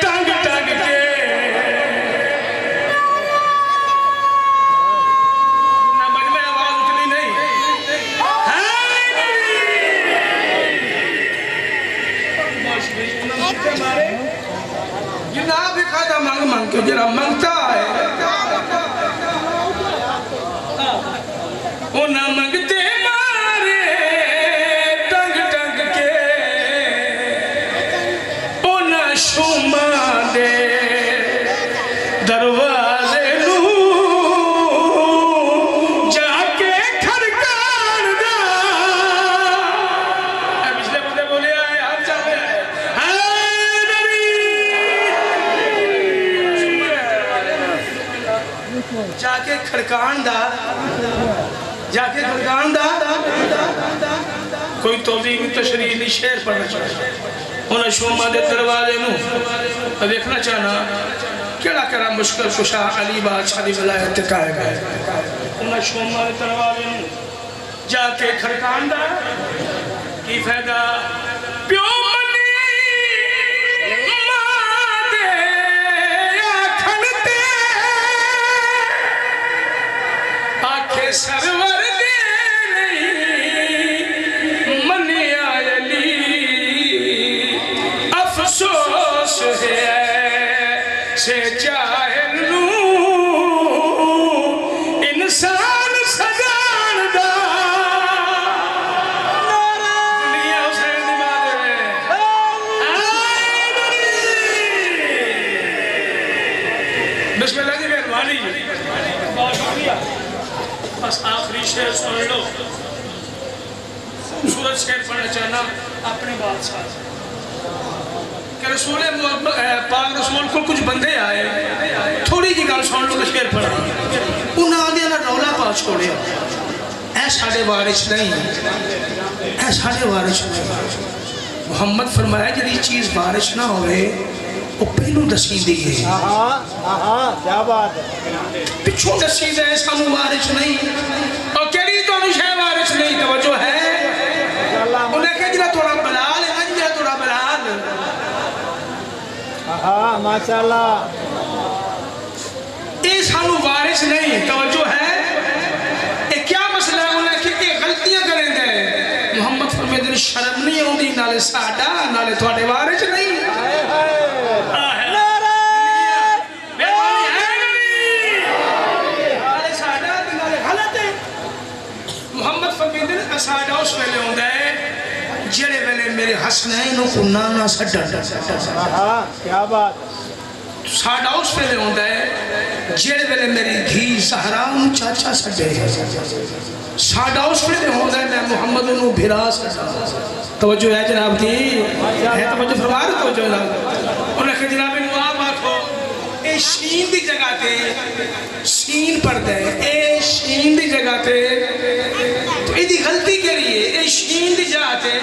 ٹنگ ٹنگ کے جناب کھادا مانگ مانگ کے جرا مانگتا ہے وہ نہ مانگتے مارے ٹنگ ٹنگ کے وہ نہ شوما دے دروازے نو جا کے کھڑکان دا پچھلے بندے بولے آئے ہاتھ چاہتے آئے جا کے کھڑکان دا کوئی توضیح تشریح نہیں شعر پڑھنا چاہتا انہیں شوما دے دروازے نو دیکھنا چاہنا کیڑا کرا مشکل کشا علی بادشاہ دی ولایت کائے گئے انہیں شوما دے دروازے نو جا کے کھڑکان دا کی فائدہ پیو سرور دے نہیں منیا علی افسوس ہے سے جاہل نو انسان سجان دا دنیا حسین دی مادر بسم اللہ دی مہربانی بہت شکریہ بس آخری شعر سن لو خوبصورت شعر پڑھنا چاہنا اپنے بات ساتھ کہ رسول پاک رسول کو کچھ بندے آئے تھوڑی کی گل سن لو کہ شعر پڑھا انہاں آدھے نہ رولا پا چھوڑے اے ساڑھے وارث نہیں اے ساڑھے وارث نہیں محمد فرمایا جدی چیز وارث نہ ہوئے وہ پہلو دسیں دیئے کیا بات ہے پچھو دسیں دے سانو وارث نہیں اور کیلی تو نشہ وارث نہیں توجہ ہے انہیں کہا جنہ تھوڑا بلال ہے جنہ تھوڑا بلال ماشاءاللہ اے سانو وارث نہیں توجہ ہے اے کیا مسئلہ ہے انہیں کہ غلطیاں کریں دے محمد فرمیدن شرم نہیں ہوندی نالے ساڑھا نالے تھوڑے وارث نہیں ساڑھا اس ویلے ہوندہ ہے جڑے ویلے میرے حسنین کو نانا سڑھا کیا بات ساڑھا اس ویلے ہوندہ ہے جڑے ویلے میری دھی سہرام چاچا سڑھے ساڑھا اس ویلے ہوندہ ہے میں محمد انہوں بھرا سڑھا توجہ ہے جناب کی ہے توجہ فرمار توجہ جناب انہیں کہ جناب انہوں آپ آکھو اے شین دی جگہ تے سین پڑھ دے اے شین دی جگہ تے تو ایدی غلطی کریے اے شین دی جگہ تے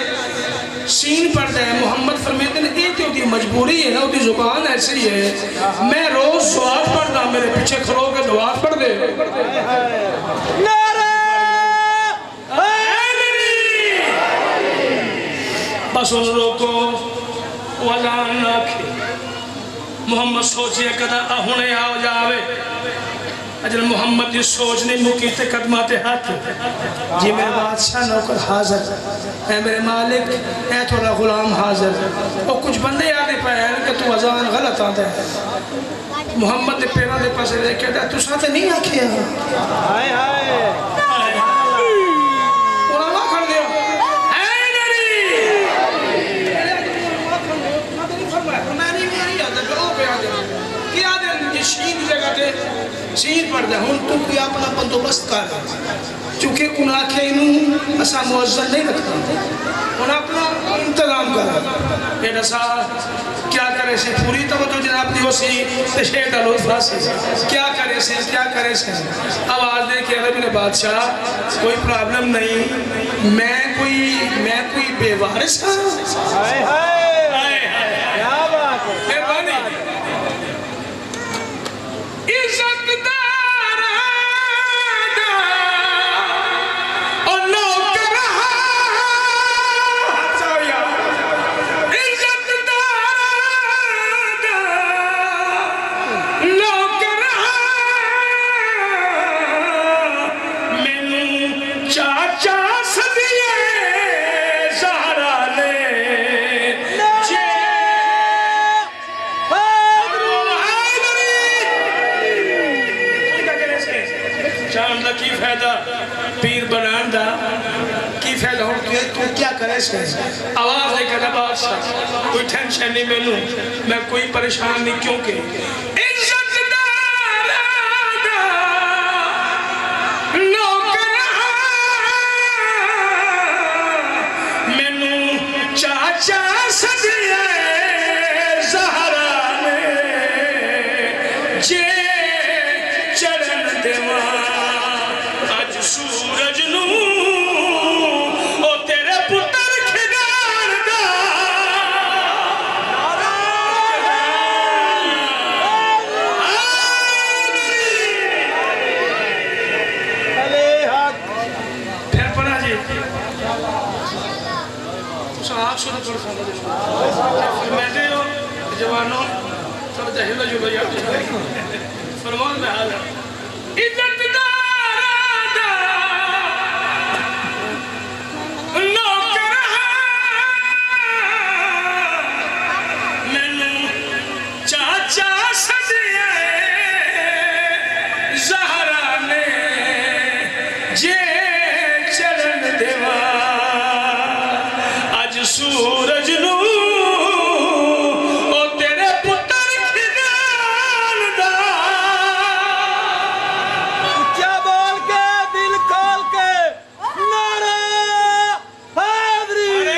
سین پڑھ دے محمد فرمیدن اے تے ہوتی مجبور مجبوری ہے نا وہ زبان ایسی ہے میں روز دعات پڑھنا میرے پیچھے کھلو کے دعات پڑھ دے بس ان روکو وزان نہ کھے محمد سوچے کدا ہونے آو جاوے اجل محمد یہ سوچ نہیں مکی تے قدمات ہاتھ جی میرے بادشاہ نوکر حاضر اے میرے مالک اے تھوڑا غلام حاضر اور کچھ بندے آدھے پہل کہ تو وزان غلط آتا ہے محمد دے پیرہ دے پاسے دے کہتا ہے تو ساتھ نہیں آکھیا ہائے ہائے علماء کھڑ دیا شین پڑھ دے ہون تو کوئی اپنا بندوبست کر چونکہ ان آنکھیں انہوں اسا موزن نہیں رکھتا ان اپنا انتظام کر یہ نسا کیا کرے سے پوری توجہ جناب دی ہو سی تشہید الوفا سے کیا کرے سے آواز دے کہ عربی نے بادشاہ کوئی پرابلم نہیں میں کوئی بے وارث ہوں ہائے ہائے کیا بات ہے مہربانی عزت دارا اور نوکر عزت دارا نوکر مینوں چاچا سدیے زہرا لے جاننا کی فائدہ پیر بنان دا کی فائدہ ہوں تو کیا کرے سے آواز ہے کہ بادشاہ کوئی ٹینشن نہیں میں لوں میں کوئی پریشان نہیں کیونکہ عزت دارا نوکر مینوں چاچا سدیے زہرا نے جے چڑھن دیواں سورج نو او تیرے پتر کھدان دا پھر پڑھا جی اس آپ شروع کر سکتے میں دے ہو جوانوں سب جہلہ جو بھئی فرمان میں حال ہے عزت سورج نو او تیرے پتر کھدان دا کیا بول کے دل کھول کے نعرہ حیدری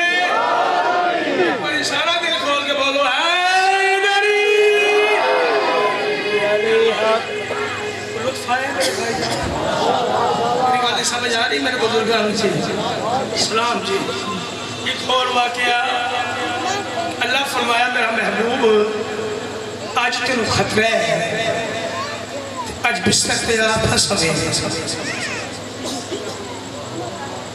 پر سارا دل کھول کے بولو حیدری لطف آئے میری باتیں سمجھ آ رہی میرے بزرگان سے سلام جی ایک اور واقعہ اللہ فرمایا میرا محبوب آج تینوں خطرہ ہے آج بستر تیرا پھنس ہوئے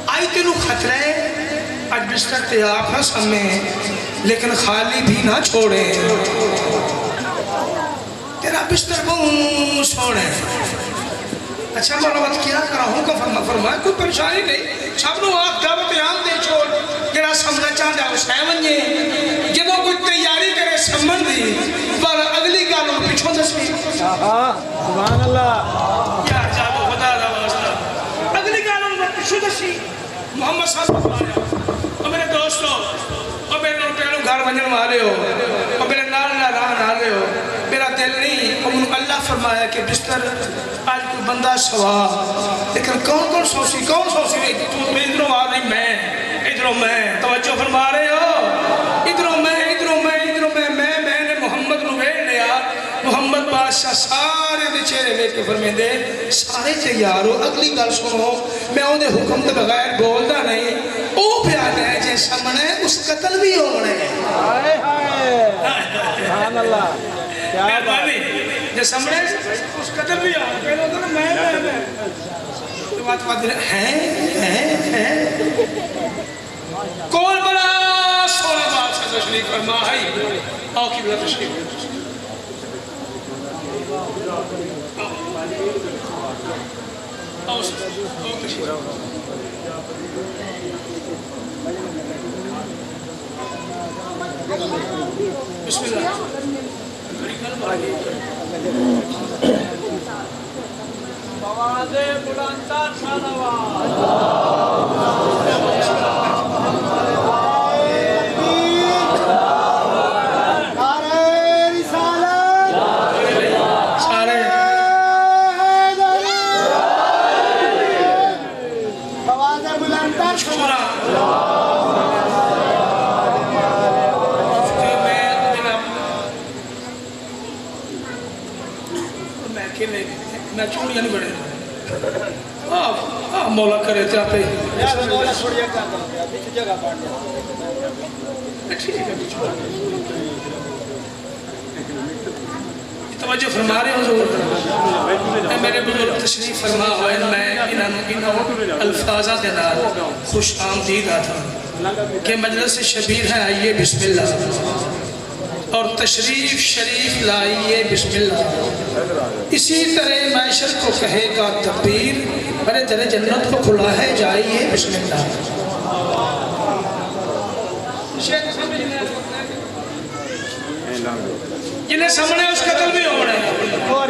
آج تینوں خطرہ ہے آج بستر تیرا پھنس ہمیں لیکن خالی بھی نہ چھوڑے تیرا بستر بہت چھوڑے اچھا مرحبت کیا کرا ہوں کا فرمایا کوئی پریشانی نہیں سب نو آپ دعوت عام دے چھوڑ کہ سمجھنا چاہتا ہے اس ونجے جدو کوئی تیاری کرے سمن دی پر اگلی گالوں پچھوں دسی سبحان اللہ یا جادو خدا دا واسطہ اگلی گالوں پچھوں دسی محمد صاحب اور میرے دوستو اور میرے روپیانوں گھر ونجن والے ہو اور میرے نال نالان آلے ہو میرا دل نہیں اور اللہ فرمایا کہ بستر آج کوئی بندہ سوا لیکن کون سوسی تو ادھروں آ رہی میں توجہ فرما رہے ہو ادھروں میں نے محمد نو بھیج لیا محمد بادشاہ سارے دے چہرے ویکھ کے فرمیندے سارے تیار ہو اگلی گل سنو میں اودے حکم تے بغیر بولدا نہیں او پیار ہے جے سامنے اس قتل بھی ہونے ہائے ہائے سبحان اللہ کیا بات مہربانی جے سامنے اس قدر بھی آ پہلے تو میں تو بات ہیں کون بڑا سونا بات سے تشریف فرما ہے آؤ کی بلا تشریف آؤ تشریف بسم اللہ آواز بلندتر صلوات سارے آواز بلندتر شکرہ میں چھوڑیا نہیں بڑے مولا کرے تھے آپ مولا چھوڑیا کرتا ہوں پیچھے جگہ پاٹ جاتا ٹھیک ہے توجہ فرما رہے حضور اے میرے بزرگ تشریف فرما ہوئے میں انہوں الفاظہ کے نال خوش آمدید آتا کہ مجلس شبیر ہے آئیے بسم اللہ اور تشریف شریف لائیے بسم اللہ اسی طرح معاشر کو کہے گا تکبیر بڑے در جنت کو کھلا ہے جائیے بسم اللہ جنہیں سامنے اس قتل بھی ہو رہے ہیں اور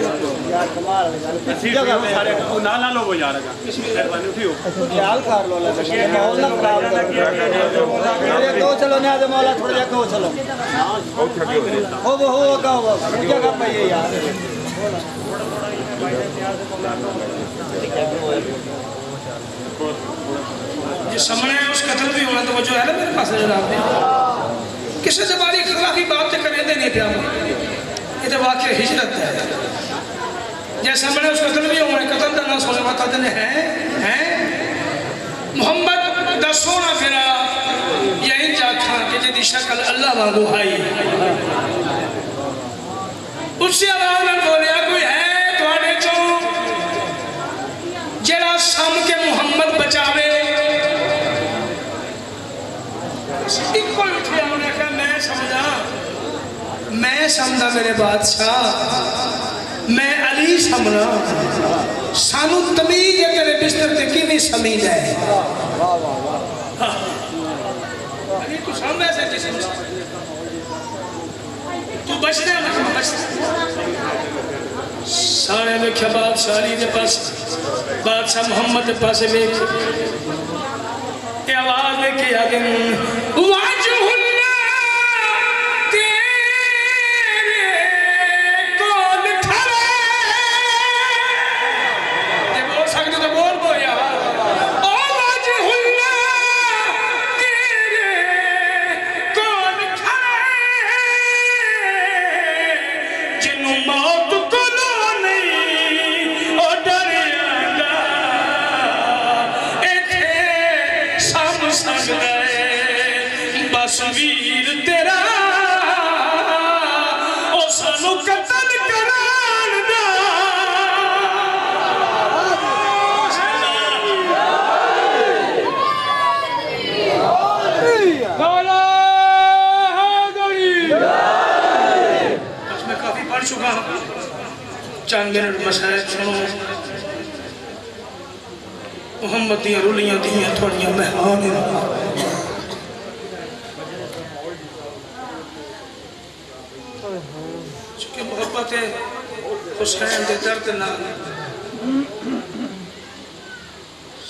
یار کمال ہے جگہ پہ سارے نہ لو وہ یار مہربانی اٹھیو خیال کر لو لگا ماحول نہ خراب کر دو چلو نہ دے مولا تھوڑا جا کو چلو وہ کا جگہ پہ یہ یار جو سامنے اس قتل بھی ہونا تو وہ جو ہے نا میرے پاس جناب نے کسی زبانی خلافی بات تے کرنے دے نہیں پیا یہ تو واقع ہجرت ہے جیسے سامنے اس قتل بھی ہونا قتل دا نہ سونے بتا دنے ہیں محمد دا سونا پھرا یہی جا تھا کہ جدی شکل اللہ واگو آئی اس سے آواز میں بولیا کوئی ہے تو آنے چون جڑا سم کے محمد بچاوے ایک کوئی اٹھیا انہوں نے کہا میں سمجھا میرے بادشاہ میں علی سمجھا سانو تمیز ہے تیرے بستر تے کی نہیں سمجھ ہے علی تو سامنے سے جسم تو بچنے میں سارے میں کیا بادشاہ علی دے پاس بادشاہ محمد دے پاس بیک یہ آواز میں کیا گن واجہ اللہ تیرے کون کھڑے یہ بول سکتے تو بول بویا واجہ اللہ تیرے کون کھڑے جنوں موت کو لو نہیں اور ڈریا گا ایتھے سام سکتا ہے بس ویر تیرا او سانو قتل کران دا مولا حیدری بس میں کافی پڑھ چکا ہوں چند منٹ مسائل سنو محمد دیاں رولیاں دیاں تھوڑیاں مہمان ہیں چونکہ محبت ہے حسین دے درد نہ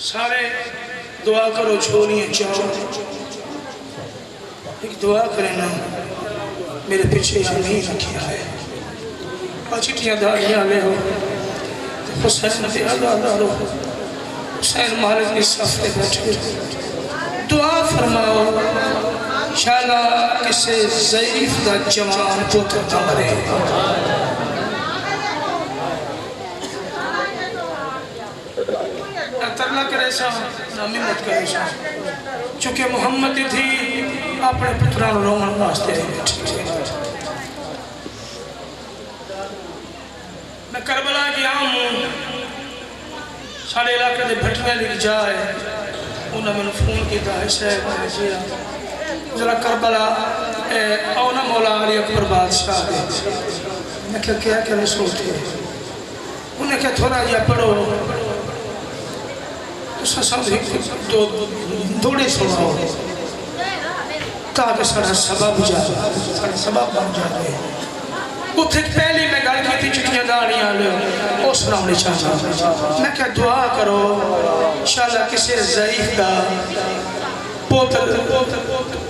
سارے دعا کرو چھوڑیاں چاہو ایک دعا کرنا میرے پیچھے آمین رکھیا ہے چٹیاں داریاں لے ہو حسین دے اللہ رو حسین مالک نے صف پہ بیٹھے دعا فرماؤ انشاءاللہ کسے ضعیف دا جوان پوتر دا مرے ترلا کرے سا نامی مت کرے سا چونکہ محمد تھی اپنے پتران رومن واسطے میں کربلا کی عام ہوں سارے علاقے دے بھٹنے لکھ جائے انہوں نے فون کیتا ہے صاحب ذرا کربلا اونا مولا علی اکبر بادشاہ دے میں کہا کیا رسول تھے انہوں نے کہا تھوڑا جا پڑھو تو سب دوڑے سناؤ تاکہ سارا سبب بن جائے اتھے پہلی میں گل کی تھی چٹیاں داڑیاں لے اس نام نے چاہتا میں کہا دعا کرو انشاءاللہ کسی ضعیف دا پوتر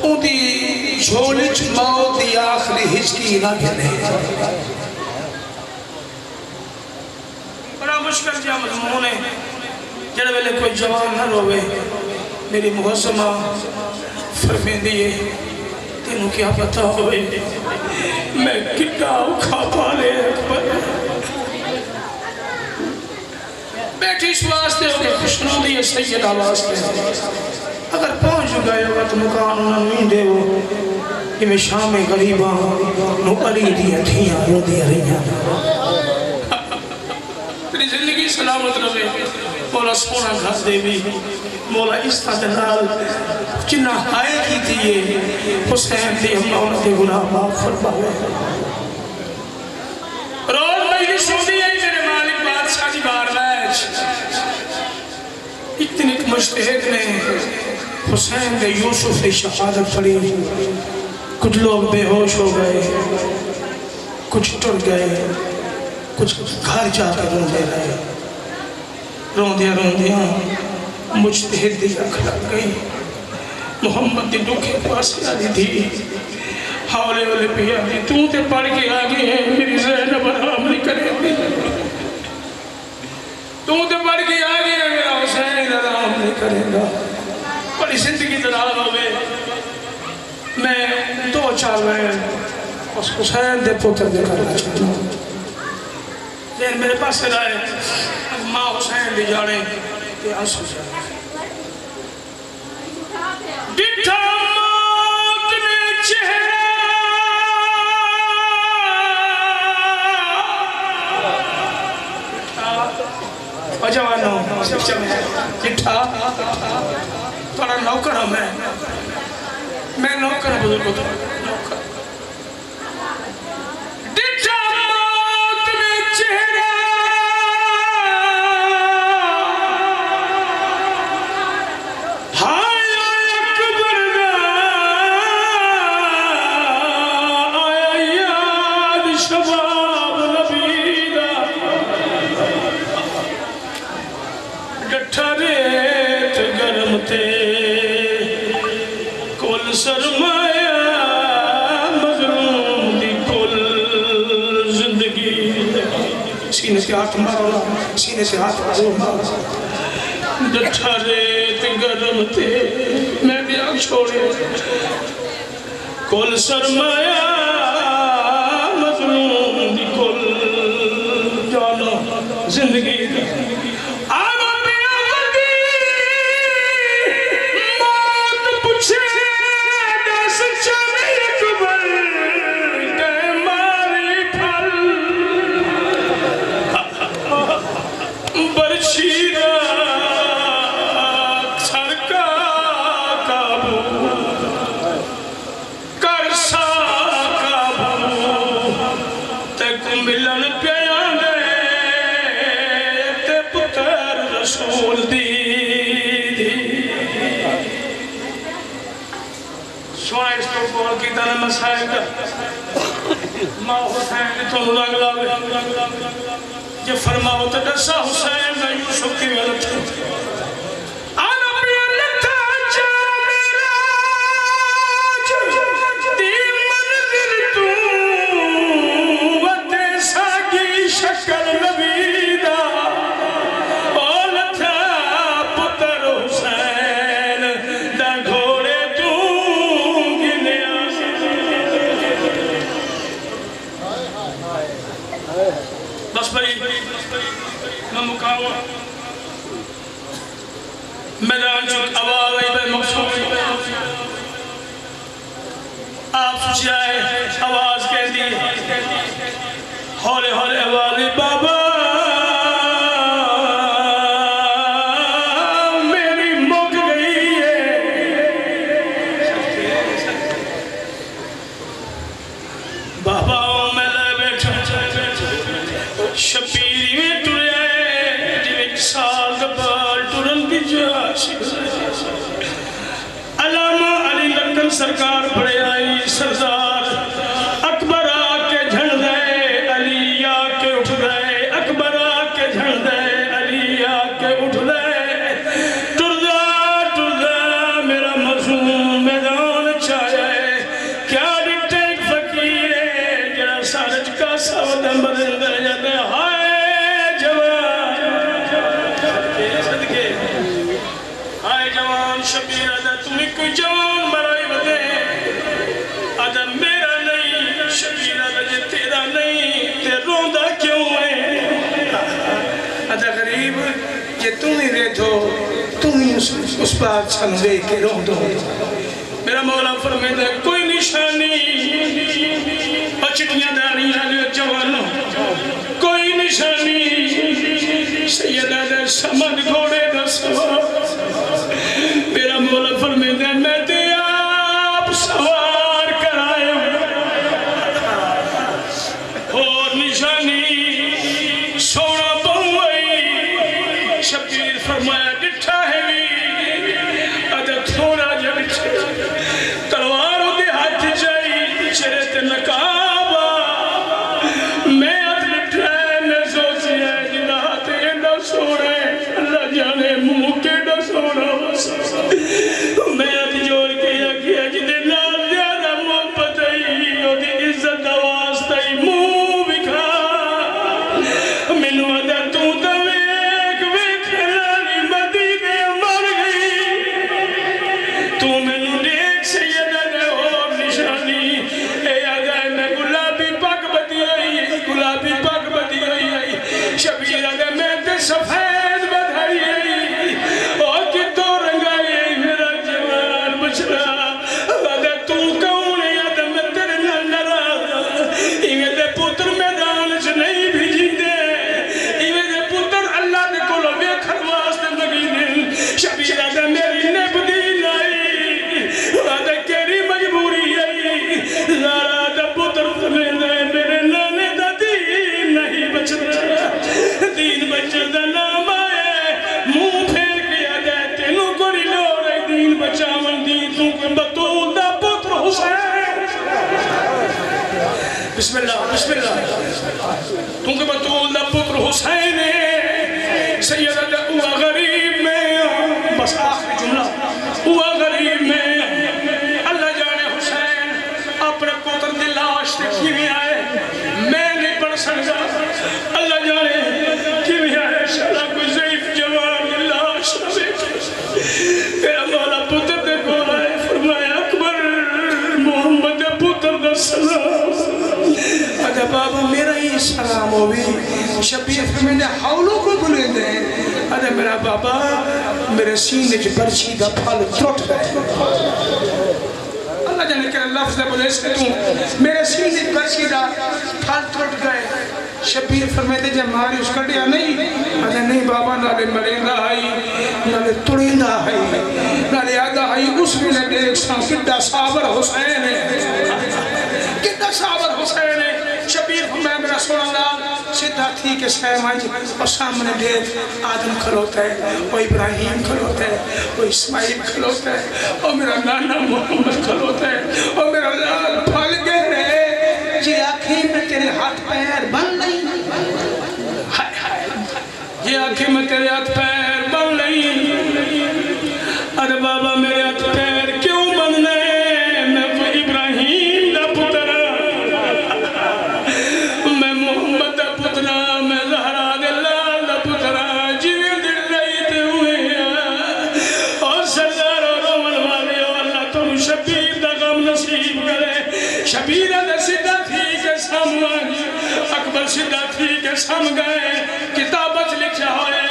ان دی جھولی موت دی آخری ہچکی نہ گھنے بڑا مشکل جا مضمون ہے جڑے ویلے کوئی جوان نہ روے میری محسمہ فرمین دیئے تینوں کیا پتا ہوئے میں کتا اکھا پالے اکبر بیٹھی اس واسطے ہو کہ خوشنو دیئے سید آواستے اگر پہنچ گئے وقت مکان انہوں نہیں دے وہ کہ میں شام غریباں نو علی دیا تھیاں رو دیا رہیاں تیری زندگی سلامت رہے مولا سونا گھر دے بھی مولا اس تدنال جنہ آئے کی دیئے حسین دی ہم مولا دے گناہ معاف فرمائے روز مجلس ہو دی ہے میرے مالک بادشاہ دی بار میچ اتنی مجتہد نے حسین دے یوسف دی شہادت پڑی کچھ لوگ بے ہوش ہو گئے کچھ ٹر گئے کچھ گھر جا کر روندے رہے روندیاں مجتہد دی اکھ لگ گئی محمد دی دکھے پاس آدھی تھی حولے والے پیا دی تو تے پڑھ کے آگے ہیں میری زینب آرام نہیں کرے گی تو تے پڑھ کے آگے ہیں میرا حسین آرام نہیں کرے گا بڑی زندگی دلال ہوئے میں دو چاوے اس حسین دے پوتر دے کرنا چاہتا ہوں لیکن میرے پاس سے رائے ماں حسین دی جانے تے آنسو جانے ڈٹھا موت نے چہرہ جوانوں ڈٹھا تھوڑا نوکر ہوں میں نوکر ہوں بزرگوں تو نوکر ڈٹھا موت نے چہرہ سرمایہ مظلوم دی کل زندگی سینے سے ہاتھ مارو سینے سے ہاتھ مارو ڈٹھا ریت گرم تے میں بھی آگ چھوڑے کل سرمایہ مظلوم دی کل جانو زندگی مسائل ماں حسین تو لگ لاوے جو فرماؤ تو دسا حسین نہ یوسف کی غلط آنا پیانتا جامیرا دی منزل تو وطیسا کی شکل نبیدہ اولتا پتر حسین دا گھوڑے بس بھائی میں مقاوم میدان چک آواز آئی بے مقصود آپ سوچ آئے آواز کہہ دی ہولے ہولے آواز بابا سرکار پڑے آئی سردار اکبر آ کے جھڑ دے علی آ کے اٹھ دے اکبر آ کے جھڑ دے علی آ کے اٹھ دے ٹردہ میرا مظلوم میدان چاہے کیا ڈٹے ایک فقیر ہے جڑا سارج کا سود بدل دے جاتے ہائے جوان شبیر آدھا تمہیں کوئی جوان برائی بدے آدھا میرا نہیں شبیر آدھا جے تیرا نہیں تے روندہ کیوں ہے آدھا غریب یہ تمہیں ریتھو تمہیں اس بات چھنوے کے روندو میرا مولا فرمائے دے کوئی نشانی چٹیاں داریاں جو جوانوں کوئی نشانی سیدہ دے سمد گھوڑے دا سوار میرا مولا فرمائے دے میں تے آپ سوار کرائے اور نشانی سونا بہوئی شبیر فرمایا ڈٹھا ہے بھی ادھا تھوڑا جب تلواروں دے ہاتھ جائی چرے تے نقابا میں ادھ ڈٹھا ہے میں سوچی ہے جنہ ہاتھے نہ سوڑے اللہ جانے منہ کے نہ سوڑا میں ادھ جوڑ کیا جنہیں نال زیادہ محبت ہے اور دی عزت واسطہ ہی منہ بکھا مینوں ادھا تو دویک ویک لانی مدینے مر گئی تو مینوں دیکھ سیدہ دے اور نشانی اے ادھا میں گلابی پاک بدی آئی شبیر ادھا میں تے سفید بدھائی آئی اور کتو رنگائی میرا جوان بچڑا ادھا تو کون ہے ادھا میں تیرے نندرہ ایویں دے پتر میدان سے نہیں بھیجی دے ایویں دے پتر اللہ دے کولو بے خرواس دے لگی دے شبیر ادھا میری نبدی لائی ادھا کیری مجبوری آئی زارا ادھا پتر فرمے دے میرے نانے دا دین نہیں بچنا دین بچنا نام آئے منہ پھیر گیا دے تینوں کوڑی لوڑے دین بچاون دین تو کہ بطول دا پتر حسین بسم اللہ تو کہ بطول دا پتر حسین ہے سیدہ دا اوہ غریب میں بس آخری جملہ اوہ غریب میں اللہ جانے حسین اپنے پتر دی لاش دیکھی بھی آئے میں نہیں پڑھ سکتا اللہ جانے کی بھی آئے شالا کوئی ضعیف جوان دی لاش میرا مولا پتر دے کو آئے فرمایا اکبر محمد پتر دا سلام ادھا بابا میرا ہی سلام ہوئی شبیر فرمائے دے حولوں کو بلے دے ادھا میرا بابا میرے سینے کی برچی دا پھل ترٹ گئے اللہ جانے کہ لفظ دے بولے اس کے توں میرے سینے کی برچی دا پھل ترٹ گئے شبیر فرمائے دے جب ماری اس کڑیا نہیں ادھا نہیں بابا نالے مریندہ آئی نالے تڑیندہ آئی نالے آدھا آئی اس میں نے دیکھ ساں کدہ صابر حسین ہے کدہ صابر حسین ہے شبیر فرمائے میرا سونا لال سدھا تھی کہ سیم آئی اور سامنے دیکھ آدم کھلوتا ہے وہ ابراہیم کھلوتا ہے وہ اسماعیل کھلوتا ہے اور میرا نانا محمد کھلوتا ہے اور میرا لال پھل گئے رہے جی آنکھیں میں تیرے ہاتھ پیر بن نہیں یہ آنکھیں میں تیرے ہاتھ پیر بن نہیں ارے بابا میرے ہاتھ پیر کیوں بن رہے میں کوئی ابراہیم دا پتر میں محمد دا پتر میں زہرا دے لال دا پتر جیوے دل رہی تے ہوئے اور سردار اور رومن والے اور اللہ تم شبیر دا غم نصیب کرے شبیر دا سدھا تھی کہ سام آگے اکبر سدھا تھی کہ سام گئے کتابت لکھا ہوئے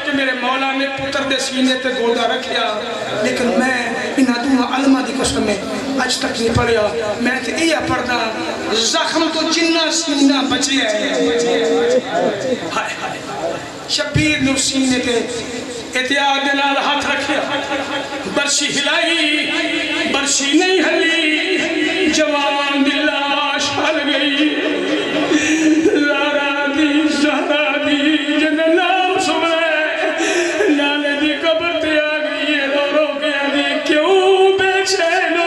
کہ میرے مولا نے پتر دے سینے تے گودا رکھیا لیکن میں انہاں دونوں علمہ دی قسم میں آج تک نہیں پڑھیا میں تے ایا پڑھدا زخم تو جنہ سینہ بچے آئے شبیر نے سینے تے احتیاط دلال ہاتھ رکھیا برشی ہلائی برشی نہیں ہلی جوان دلاش ہل گئی زہرا دی جن نام سمائے نالے دی قبر تے آ گئی رو رو کے آگئی کیوں بیچے نو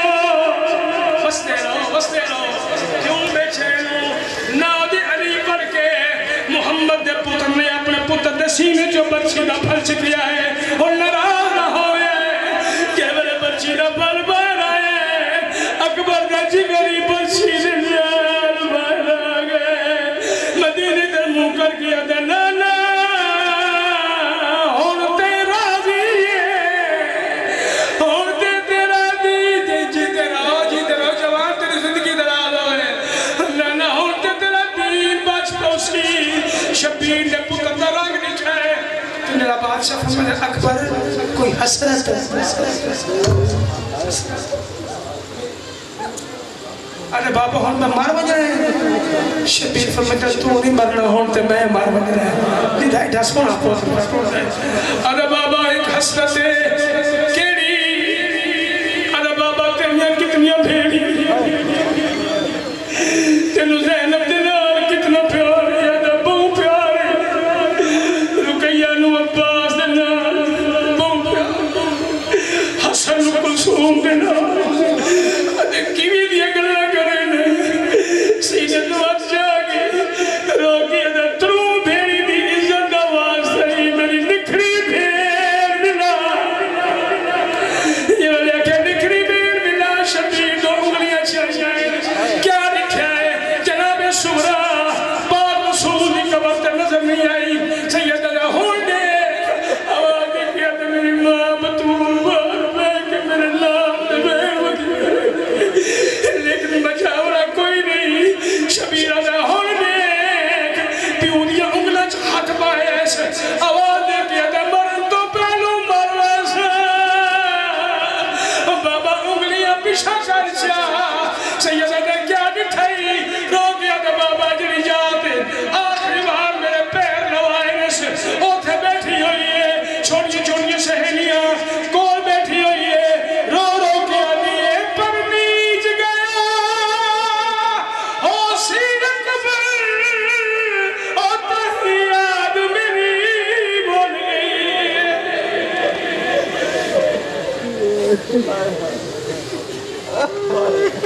بادشاہ فرمایا اکبر کوئی حسرت ارے بابا ہون میں مار بجا ہے شبیر فرمایا تو نہیں مرنا ہون تے میں مار بجا ہے دیدائی ڈھس پونا ارے بابا ایک حسرت ہے